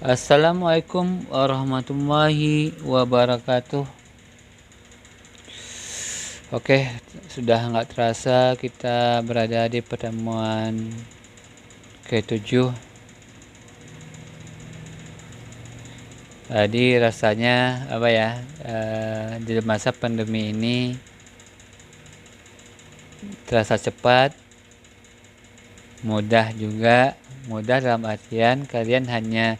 Assalamualaikum warahmatullahi wabarakatuh. Oke, sudah nggak terasa kita berada di pertemuan ke-7. Jadi rasanya apa ya? Di masa pandemi ini terasa cepat, mudah juga. Mudah dalam artian kalian hanya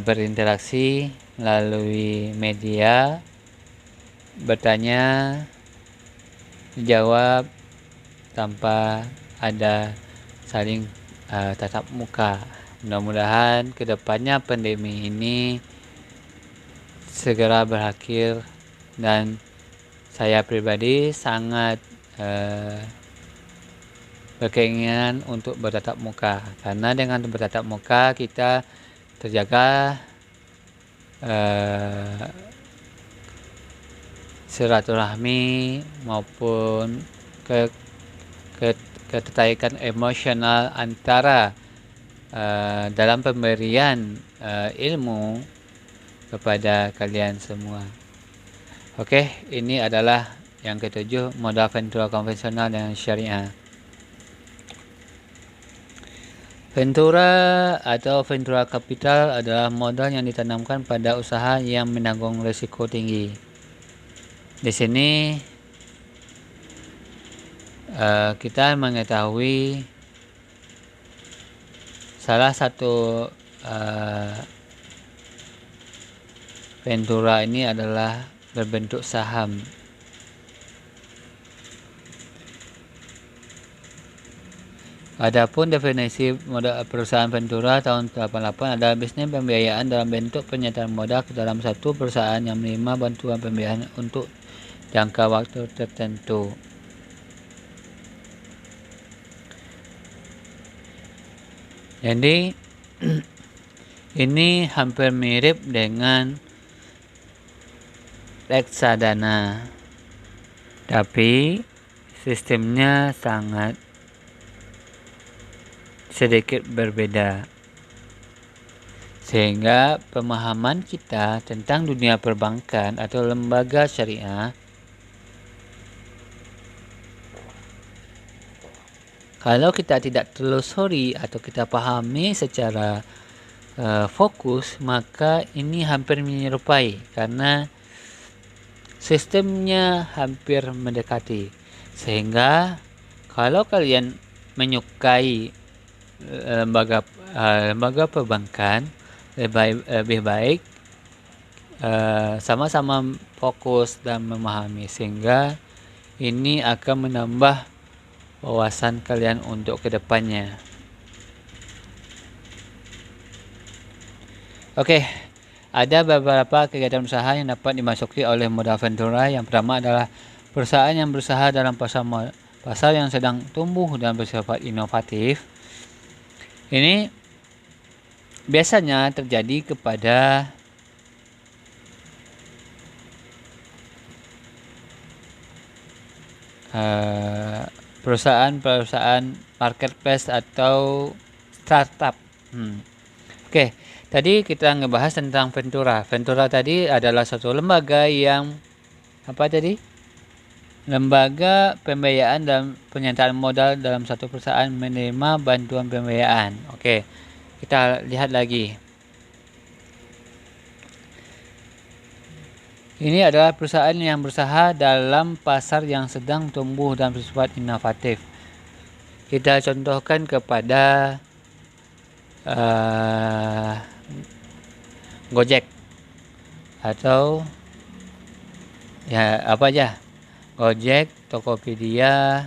berinteraksi melalui media, bertanya, dijawab tanpa ada saling tatap muka. Mudah-mudahan kedepannya pandemi ini segera berakhir, dan saya pribadi sangat berkeinginan untuk bertatap muka, karena dengan bertatap muka kita terjaga silaturahmi maupun ketertarikan emosional antara dalam pemberian ilmu kepada kalian semua. Oke, ini adalah yang ke-7, modal ventura konvensional dan syariah. Ventura atau ventura capital adalah modal yang ditanamkan pada usaha yang menanggung risiko tinggi. Di sini kita mengetahui salah satu ventura ini adalah berbentuk saham. Adapun definisi modal perusahaan ventura tahun 88 adalah bisnis pembiayaan dalam bentuk penyertaan modal ke dalam satu perusahaan yang menerima bantuan pembiayaan untuk jangka waktu tertentu. Jadi ini hampir mirip dengan reksadana, tapi sistemnya sangat sedikit berbeda, sehingga pemahaman kita tentang dunia perbankan atau lembaga syariah kalau kita tidak telusuri atau kita pahami secara fokus, maka ini hampir menyerupai karena sistemnya hampir mendekati. Sehingga kalau kalian menyukai lembaga perbankan, lebih baik sama-sama fokus dan memahami, sehingga ini akan menambah wawasan kalian untuk kedepannya. Oke, ada beberapa kegiatan usaha yang dapat dimasuki oleh modal ventura. Yang pertama adalah perusahaan yang berusaha dalam pasar yang sedang tumbuh dan bersifat inovatif. Ini biasanya terjadi kepada perusahaan-perusahaan marketplace atau startup. Oke, tadi kita ngebahas tentang ventura. Ventura tadi adalah suatu lembaga yang lembaga pembiayaan dan penyertaan modal dalam satu perusahaan menerima bantuan pembiayaan. Oke, kita lihat lagi. Ini adalah perusahaan yang berusaha dalam pasar yang sedang tumbuh dan bersifat inovatif. Kita contohkan kepada Gojek atau ya apa aja, Gojek, Tokopedia,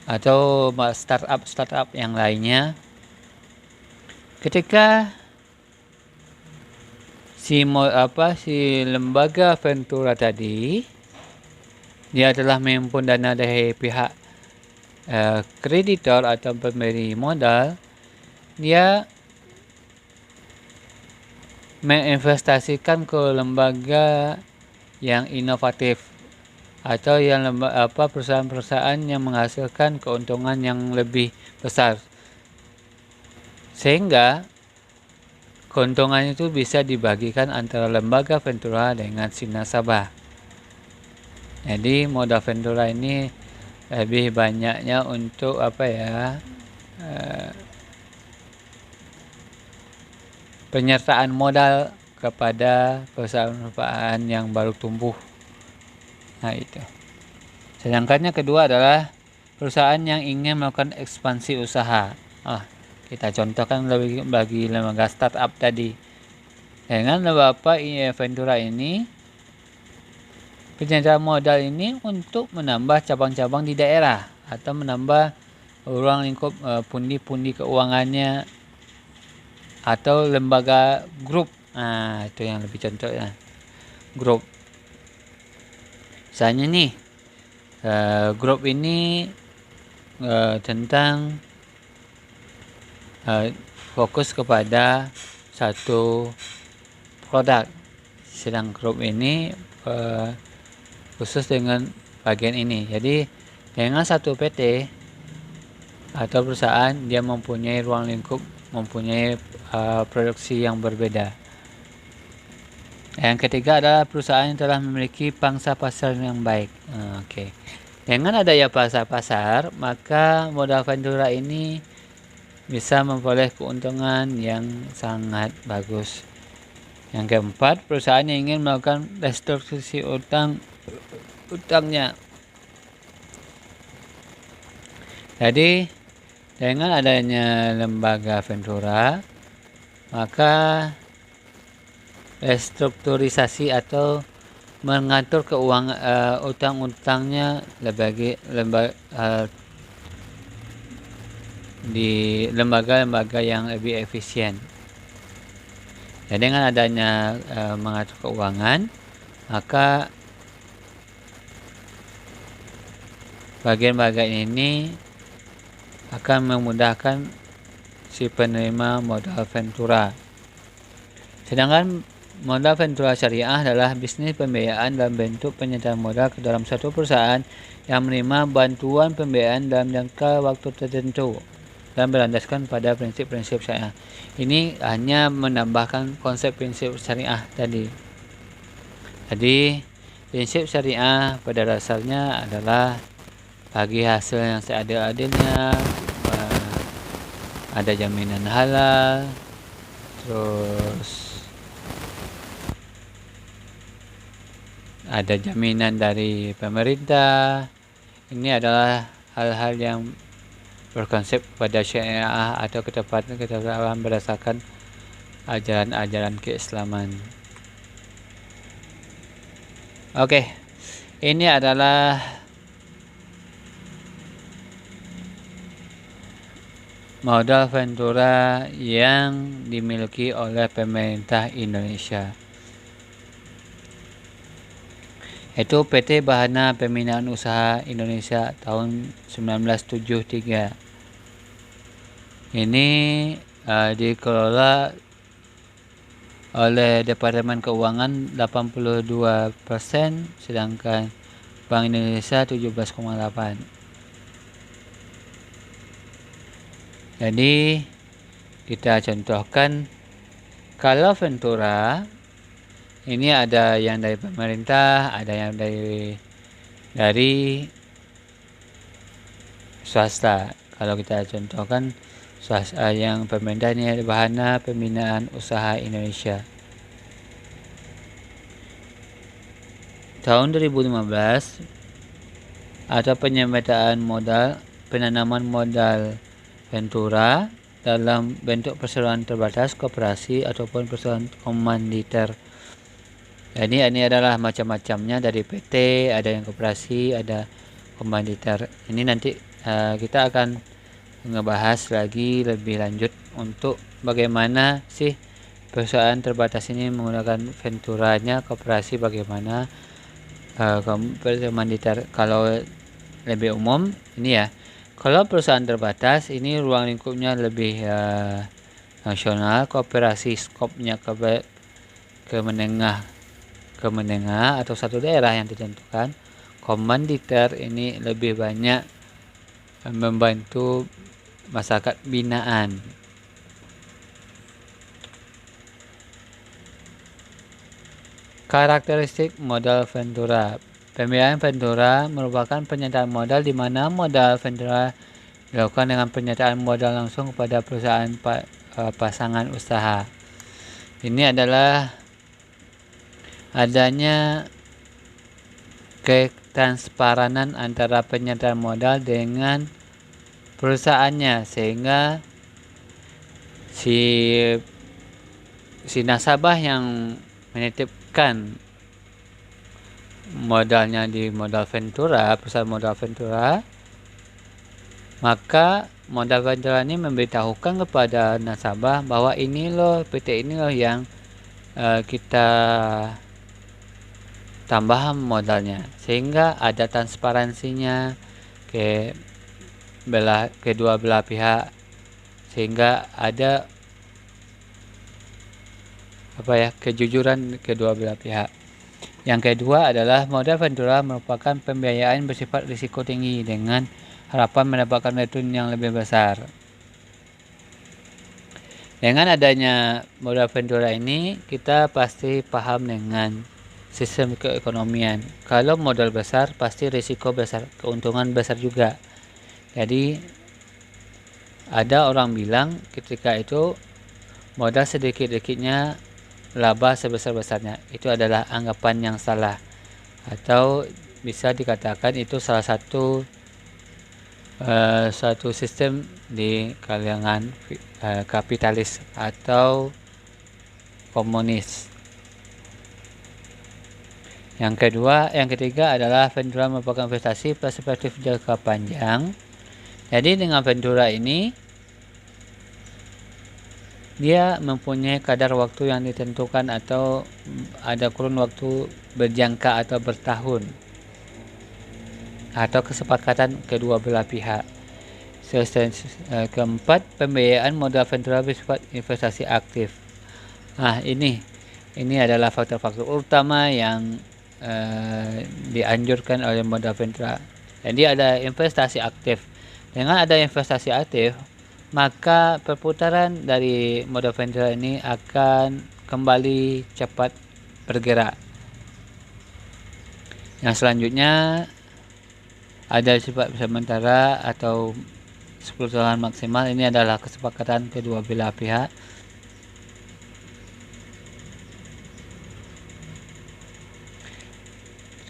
atau startup yang lainnya. Ketika si lembaga ventura tadi dia telah menghimpun dana dari pihak kreditor atau pemberi modal, dia menginvestasikan ke lembaga yang inovatif atau yang perusahaan-perusahaan yang menghasilkan keuntungan yang lebih besar, sehingga keuntungan itu bisa dibagikan antara lembaga Ventura dengan si nasabah. Jadi modal Ventura ini lebih banyaknya untuk penyertaan modal kepada perusahaan-perusahaan yang baru tumbuh. Nah itu. Sedangkan yang kedua adalah perusahaan yang ingin melakukan ekspansi usaha. Kita contohkan bagi lembaga startup tadi. Dengan lembaga Ventura ini, penyertaan modal ini untuk menambah cabang-cabang di daerah atau menambah ruang lingkup pundi-pundi keuangannya atau lembaga grup. Itu yang lebih contohnya. Grup. Misalnya nih, grup ini tentang fokus kepada satu produk. Sedang grup ini khusus dengan bagian ini. Jadi dengan satu PT atau perusahaan, dia mempunyai ruang lingkup, mempunyai produksi yang berbeda. Yang ketiga adalah perusahaan yang telah memiliki pangsa pasar yang baik. Dengan adanya pangsa pasar, maka modal Ventura ini bisa memperoleh keuntungan yang sangat bagus. Yang keempat, perusahaan yang ingin melakukan restrukturasi utangnya. Jadi dengan adanya lembaga Ventura, maka restrukturisasi atau mengatur keuangan utang-utangnya di lembaga-lembaga yang lebih efisien. Jadi dengan adanya mengatur keuangan, maka bagian-bagian ini akan memudahkan si penerima modal Ventura. Sedangkan modal Ventura syariah adalah bisnis pembiayaan dalam bentuk penyertaan modal ke dalam satu perusahaan yang menerima bantuan pembiayaan dalam jangka waktu tertentu dan berlandaskan pada prinsip-prinsip syariah. Ini hanya menambahkan konsep prinsip syariah tadi. Jadi prinsip syariah pada dasarnya adalah bagi hasil yang seadil-adilnya, ada jaminan halal, terus ada jaminan dari pemerintah. Ini adalah hal-hal yang berkonsep pada syariah atau ketepatan berdasarkan ajaran-ajaran keislaman. Ini adalah modal Ventura yang dimiliki oleh pemerintah Indonesia. Itu PT Bahana Pembinaan Usaha Indonesia tahun 1973. Ini dikelola oleh Departemen Keuangan 82%, sedangkan Bank Indonesia 17,8%. Jadi kita contohkan, kalau Ventura ini ada yang dari pemerintah, ada yang dari swasta. Kalau kita contohkan swasta, yang pemerintah ini ada Bahana Pembinaan Usaha Indonesia. Tahun 2015 ada penyemetaan modal, penanaman modal Ventura dalam bentuk perseroan terbatas, koperasi ataupun perseroan komanditer. Jadi ini adalah macam-macamnya, dari PT, ada yang koperasi, ada komanditer. Ini nanti kita akan ngebahas lagi lebih lanjut untuk bagaimana sih perusahaan terbatas ini menggunakan Venturanya, koperasi bagaimana, komanditer. Kalau lebih umum ini ya, kalau perusahaan terbatas ini ruang lingkupnya lebih nasional, koperasi skopnya ke menengah atau satu daerah yang ditentukan. Komanditer ini lebih banyak membantu masyarakat binaan. Karakteristik modal Ventura. Pembiayaan Ventura merupakan penyertaan modal di mana modal Ventura dilakukan dengan penyertaan modal langsung kepada perusahaan pasangan usaha. Ini adalah adanya ketransparanan antara penyertaan modal dengan perusahaannya, sehingga si nasabah yang menitipkan modalnya di modal Ventura, perusahaan modal Ventura, maka modal Ventura ini memberitahukan kepada nasabah bahwa ini loh, PT ini loh yang kita tambah modalnya, sehingga ada transparansinya kedua belah pihak, sehingga ada kejujuran kedua belah pihak. Yang kedua adalah modal Ventura merupakan pembiayaan bersifat risiko tinggi dengan harapan mendapatkan return yang lebih besar. Dengan adanya modal Ventura ini, kita pasti paham dengan sistem keekonomian. Kalau modal besar, pasti risiko besar, keuntungan besar juga. Jadi ada orang bilang ketika itu modal sedikit-sedikitnya laba sebesar-besarnya. Itu adalah anggapan yang salah, atau bisa dikatakan itu salah satu sistem di kalangan kapitalis atau komunis. Yang ketiga adalah Ventura merupakan investasi perspektif jangka panjang. Jadi dengan Ventura ini dia mempunyai kadar waktu yang ditentukan atau ada kurun waktu berjangka atau bertahun, atau kesepakatan kedua belah pihak. Keempat, pembiayaan modal Ventura bersifat investasi aktif. Nah, ini adalah faktor-faktor utama yang dianjurkan oleh modal Ventura. Jadi ada investasi aktif. Dengan ada investasi aktif, maka perputaran dari modal Ventura ini akan kembali cepat bergerak. Yang selanjutnya ada sifat sementara atau 10 tahun maksimal. Ini adalah kesepakatan kedua belah pihak.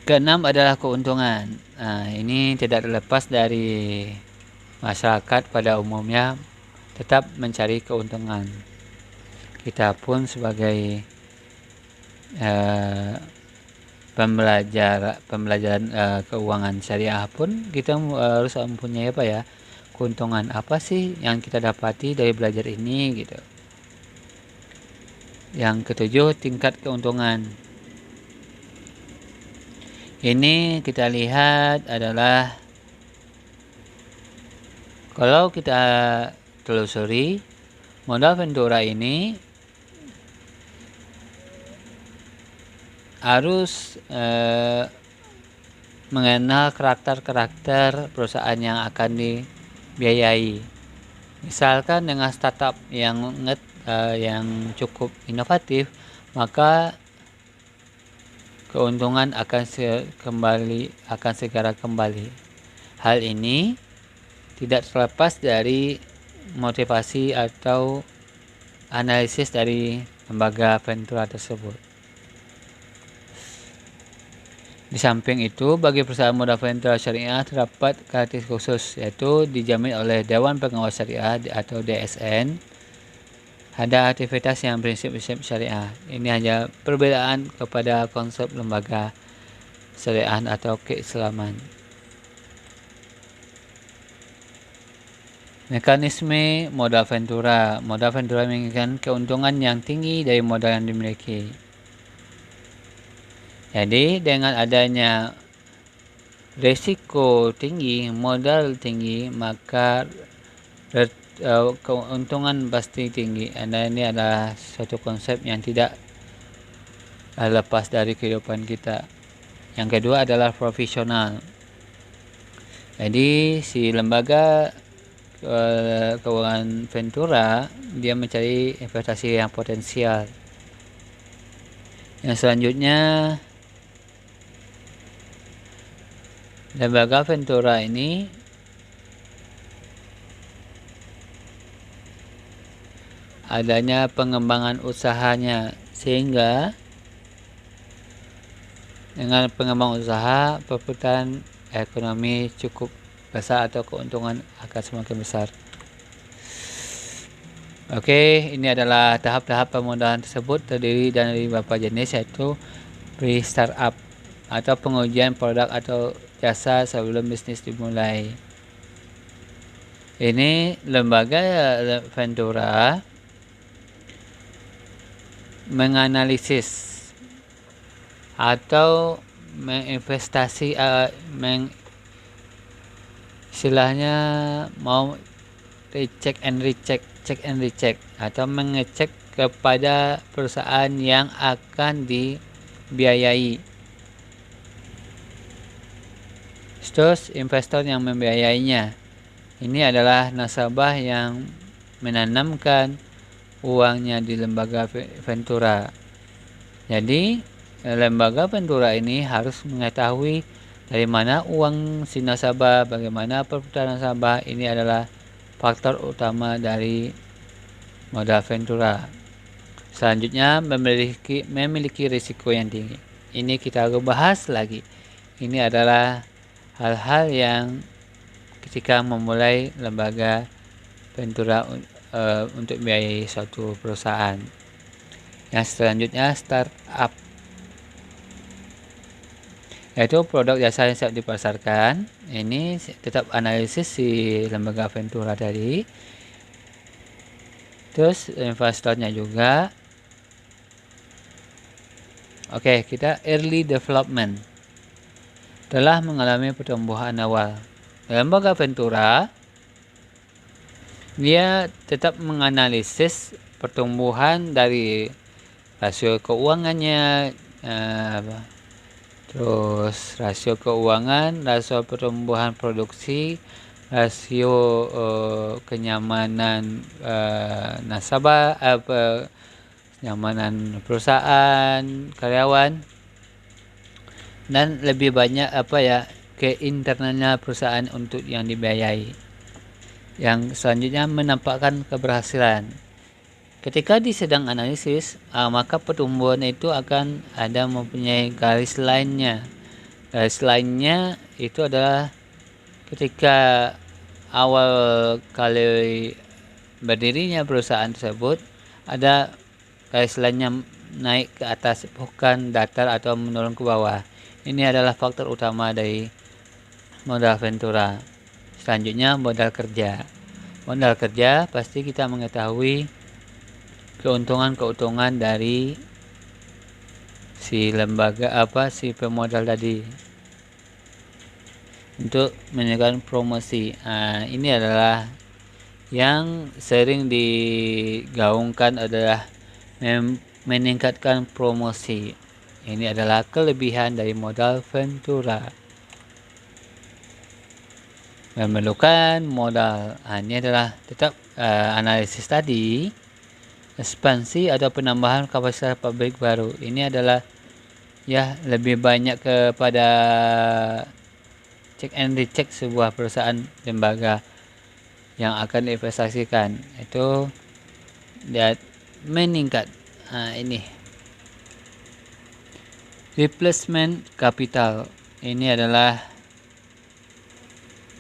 Keenam adalah keuntungan. Nah, ini tidak terlepas dari masyarakat pada umumnya tetap mencari keuntungan. Kita pun sebagai pembelajaran keuangan syariah pun kita harus mempunyai keuntungan apa sih yang kita dapati dari belajar ini gitu. Yang ketujuh, tingkat keuntungan. Ini kita lihat adalah kalau kita telusuri modal Ventura ini harus mengenal karakter perusahaan yang akan dibiayai. Misalkan dengan startup yang cukup inovatif, maka keuntungan akan segera kembali. Hal ini tidak terlepas dari motivasi atau analisis dari lembaga Ventura tersebut. Di samping itu, bagi perusahaan modal Ventura syariah terdapat karakteristik khusus, yaitu dijamin oleh Dewan Pengawas Syariah atau DSN. Ada aktivitas yang prinsip-prinsip syariah. Ini hanya perbedaan kepada konsep lembaga syariah atau keislaman. Mekanisme modal Ventura. Modal Ventura menginginkan keuntungan yang tinggi dari modal yang dimiliki. Jadi dengan adanya risiko tinggi, modal tinggi, maka keuntungan pasti tinggi. Ini adalah suatu konsep yang tidak lepas dari kehidupan kita. Yang kedua adalah profesional. Jadi si lembaga keuangan Ventura dia mencari investasi yang potensial. Yang selanjutnya, lembaga Ventura ini adanya pengembangan usahanya, sehingga dengan pengembangan usaha perputaran ekonomi cukup besar atau keuntungan akan semakin besar. Oke, ini adalah tahap-tahap pemodalan tersebut terdiri dari beberapa jenis, yaitu pre-startup atau pengujian produk atau jasa sebelum bisnis dimulai. Ini lembaga Ventura menganalisis atau menginvestasi istilahnya mau check and recheck atau mengecek kepada perusahaan yang akan dibiayai. Terus investor yang membiayainya ini adalah nasabah yang menanamkan uangnya di lembaga Ventura. Jadi lembaga Ventura ini harus mengetahui dari mana uang si nasabah, bagaimana perputaran nasabah. Ini adalah faktor utama dari modal Ventura. Selanjutnya, memiliki risiko yang tinggi. Ini kita bahas lagi. Ini adalah hal-hal yang ketika memulai lembaga Ventura untuk biayai suatu perusahaan. Yang selanjutnya, startup, yaitu produk jasa yang siap dipasarkan. Ini tetap analisis si lembaga Ventura tadi. Terus investornya juga. Oke, kita early development, telah mengalami pertumbuhan awal. Lembaga Ventura dia tetap menganalisis pertumbuhan dari rasio keuangannya, terus rasio keuangan, rasio pertumbuhan produksi, rasio kenyamanan nasabah, kenyamanan perusahaan, karyawan, dan lebih banyak ke internalnya perusahaan untuk yang dibiayai. Yang selanjutnya menampakkan keberhasilan. Ketika di sedang analisis, maka pertumbuhan itu akan ada mempunyai garis lainnya. Garis lainnya itu adalah ketika awal kali berdirinya perusahaan tersebut, ada garis lainnya naik ke atas, bukan datar atau menurun ke bawah. Ini adalah faktor utama dari modal Ventura. Selanjutnya, modal kerja. Modal kerja pasti kita mengetahui keuntungan dari si lembaga si pemodal tadi untuk menyediakan promosi. Ini adalah yang sering digaungkan adalah meningkatkan promosi. Ini adalah kelebihan dari modal Ventura. Memerlukan modal. Ini adalah tetap analisis tadi. Ekspansi atau penambahan kapasitas pabrik baru. Ini adalah lebih banyak kepada check and recheck sebuah perusahaan lembaga yang akan diinvestasikan. Itu dia meningkat. Ini replacement capital. Ini adalah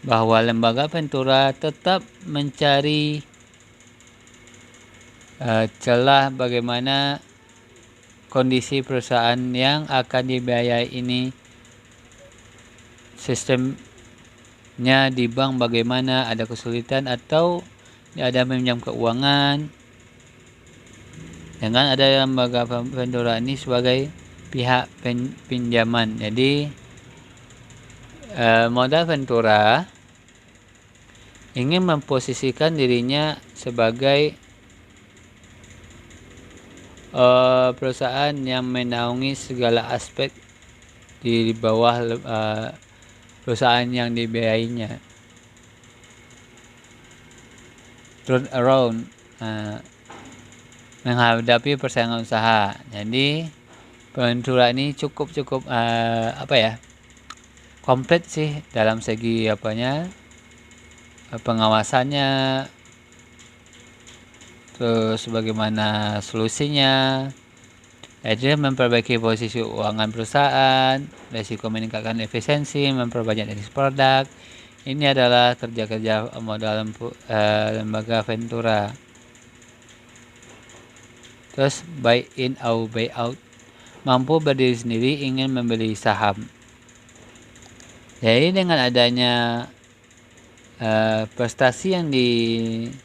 bahwa lembaga Ventura tetap mencari celah bagaimana kondisi perusahaan yang akan dibiayai ini, sistemnya di bank bagaimana, ada kesulitan atau ada meminjam keuangan. Dengan ada lembaga Ventura ini sebagai pihak pinjaman. Jadi modal Ventura ingin memposisikan dirinya sebagai perusahaan yang menaungi segala aspek di bawah perusahaan yang dibiayainya. Turn around, menghadapi persaingan usaha. Jadi Ventura ini cukup komplit sih dalam segi pengawasannya, terus bagaimana solusinya. Dia memperbaiki posisi keuangan perusahaan, resiko meningkatkan efisiensi, memperbanyak jenis produk. Ini adalah kerja-kerja modal lembaga Ventura. Terus buy in atau buy out, mampu berdiri sendiri, ingin membeli saham. Jadi dengan adanya prestasi yang dihasilkan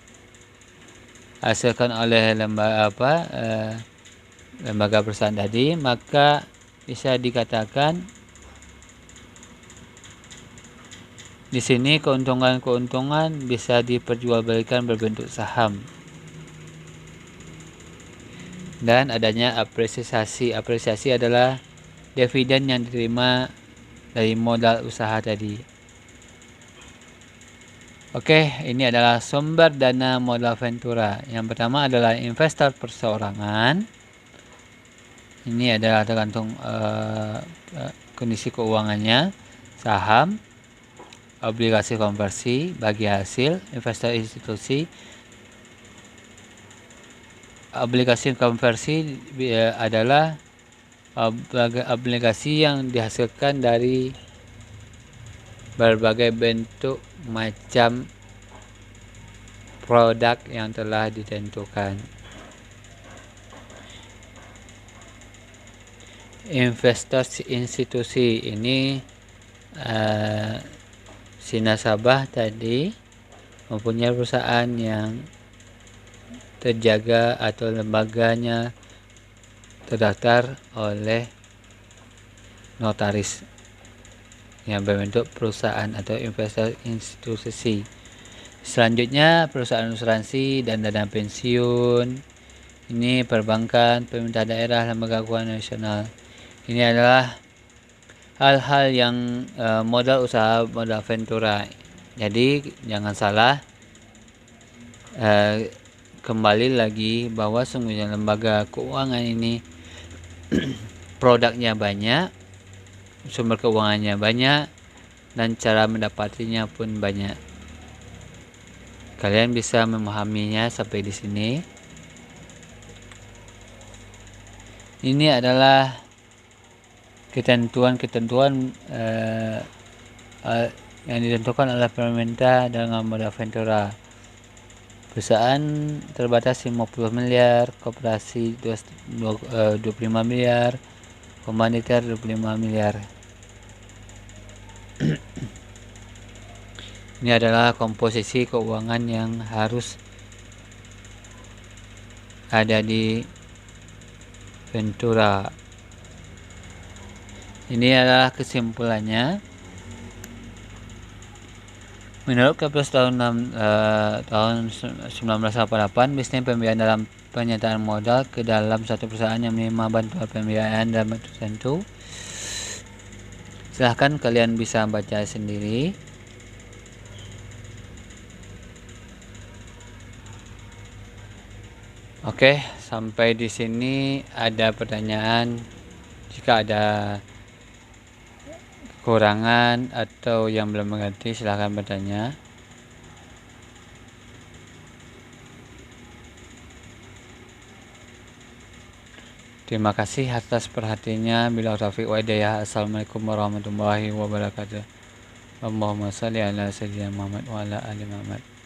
oleh lembaga perusahaan tadi, maka bisa dikatakan di sini keuntungan bisa diperjualbelikan berbentuk saham. Dan adanya apresiasi adalah dividen yang diterima dari modal usaha tadi. Oke, ini adalah sumber dana modal Ventura. Yang pertama adalah investor perseorangan. Ini adalah tergantung kondisi keuangannya. Saham, obligasi konversi, bagi hasil, investor institusi. Obligasi konversi adalah obligasi yang dihasilkan dari berbagai bentuk macam produk yang telah ditentukan. Investor institusi ini si nasabah tadi mempunyai perusahaan yang terjaga atau lembaganya terdaftar oleh notaris yang berbentuk perusahaan atau investor institusi. Selanjutnya perusahaan asuransi dan dana pensiun, ini perbankan, pemerintah daerah, lembaga keuangan nasional. Ini adalah hal-hal yang modal usaha modal Ventura. Jadi jangan salah, kembali lagi bahwa sungguhnya lembaga keuangan ini produknya banyak, sumber keuangannya banyak, dan cara mendapatinya pun banyak. Kalian bisa memahaminya sampai di sini. Ini adalah ketentuan yang ditentukan oleh pemerintah dengan modal Ventura. Perusahaan terbatas 50 miliar, koperasi 25 miliar, komaniter 25 miliar. Ini adalah komposisi keuangan yang harus ada di Ventura. Ini adalah kesimpulannya. Menurut Kepres tahun 1988, bisnis pembiayaan dalam penyertaan modal ke dalam satu perusahaan yang menerima bantuan pembiayaan dalam bentuk tertentu. Silahkan kalian bisa baca sendiri. Oke, sampai di sini ada pertanyaan. Jika ada kekurangan atau yang belum mengerti, silahkan bertanya. Terima kasih atas perhatiannya. Bila taufiq wa hidayah. Assalamualaikum warahmatullahi wabarakatuh. Allahumma shalli ala sayyidina Muhammad wa ala ali Muhammad.